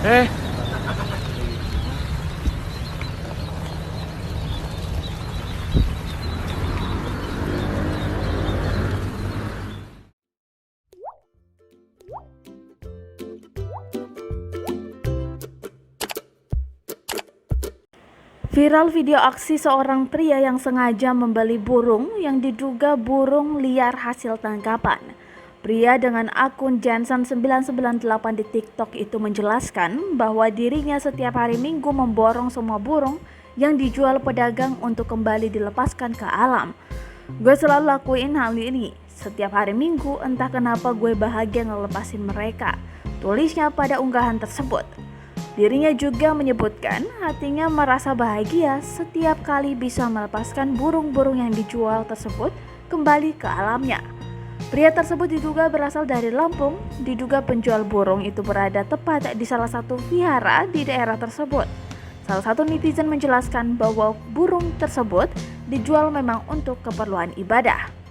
Eh, Viral video aksi seorang pria yang sengaja membeli burung yang diduga burung liar hasil tangkapan. Pria dengan akun Jansan998 di TikTok itu menjelaskan bahwa dirinya setiap hari Minggu memborong semua burung yang dijual pedagang untuk kembali dilepaskan ke alam. Gue selalu lakuin hal ini. Setiap hari Minggu entah kenapa gue bahagia ngelepasin mereka, tulisnya pada unggahan tersebut. Dirinya juga menyebutkan hatinya merasa bahagia setiap kali bisa melepaskan burung-burung yang dijual tersebut kembali ke alamnya. Pria tersebut diduga berasal dari Lampung. Diduga penjual burung itu berada tepat di salah satu vihara di daerah tersebut. Salah satu netizen menjelaskan bahwa burung tersebut dijual memang untuk keperluan ibadah.